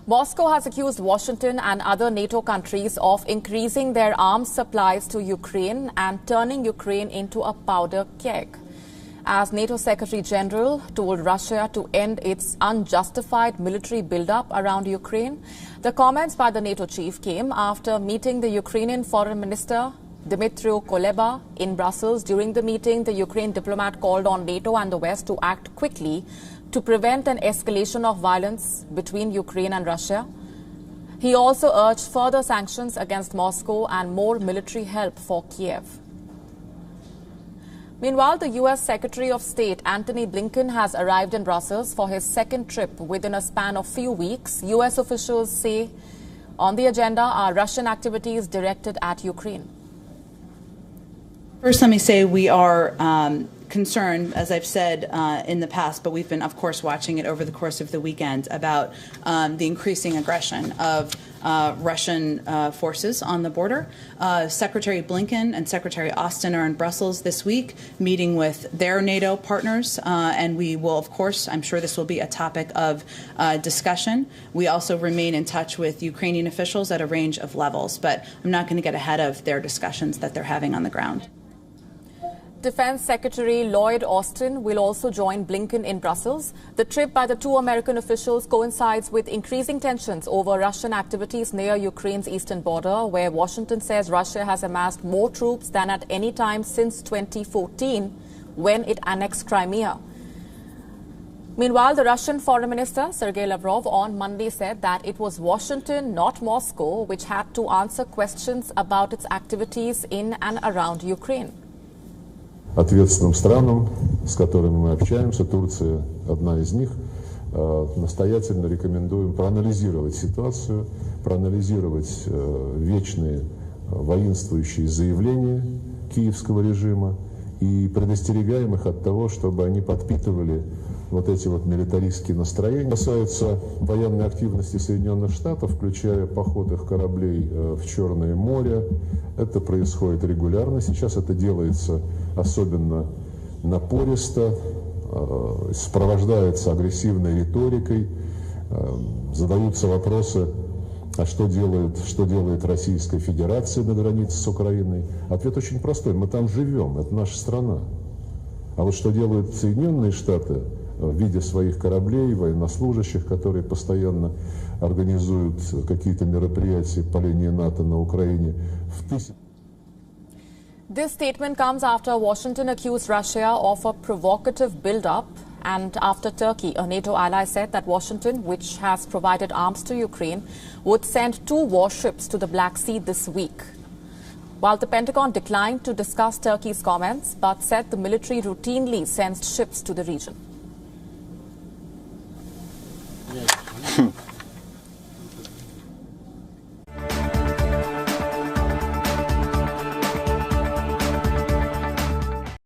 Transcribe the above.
Moscow has accused Washington and other NATO countries of increasing their arms supplies to Ukraine and turning Ukraine into a powder keg. As NATO Secretary General told Russia to end its unjustified military buildup around Ukraine, the comments by the NATO chief came after meeting the Ukrainian Foreign Minister Dmytro Kuleba in Brussels. During the meeting, the Ukraine diplomat called on NATO and the West to act quickly to prevent an escalation of violence between Ukraine and Russia. He also urged further sanctions against Moscow and more military help for Kiev. Meanwhile, the U.S. Secretary of State Antony Blinken has arrived in Brussels for his second trip within a span of few weeks. U.S. officials say on the agenda are Russian activities directed at Ukraine. First, let me say we are concerned, as I've said in the past, but we've been, of course, watching it over the course of the weekend about the increasing aggression of Russian forces on the border. Secretary Blinken and Secretary Austin are in Brussels this week, meeting with their NATO partners, and we will, of course, I'm sure this will be a topic of discussion. We also remain in touch with Ukrainian officials at a range of levels, but I'm not going to get ahead of their discussions that they're having on the ground. Defense Secretary Lloyd Austin will also join Blinken in Brussels. The trip by the two American officials coincides with increasing tensions over Russian activities near Ukraine's eastern border, where Washington says Russia has amassed more troops than at any time since 2014, when it annexed Crimea. Meanwhile, the Russian Foreign Minister Sergei Lavrov on Monday said that it was Washington, not Moscow, which had to answer questions about its activities in and around Ukraine. Ответственным странам, с которыми мы общаемся, Турция одна из них, настоятельно рекомендуем проанализировать ситуацию, проанализировать вечные воинствующие заявления киевского режима и предостерегаем их от того, чтобы они подпитывали вот эти вот милитаристские настроения. Касается военной активности Соединенных Штатов, включая поход их кораблей в Черное море, это происходит регулярно. Сейчас это делается особенно напористо, сопровождается агрессивной риторикой, задаются вопросы, а что делает Российская Федерация на границе с Украиной? Ответ очень простой: мы там живем, это наша страна. А вот что делают Соединенные Штаты в виде своих кораблей, военнослужащих, которые постоянно организуют какие-то мероприятия по линии НАТО на Украине. This statement comes after Washington accused Russia of a provocative build-up and after Turkey, a NATO ally, said that Washington, which has provided arms to Ukraine, would send 2 warships to the Black Sea this week. While the Pentagon declined to discuss Turkey's comments, but said the military routinely sends ships to the region.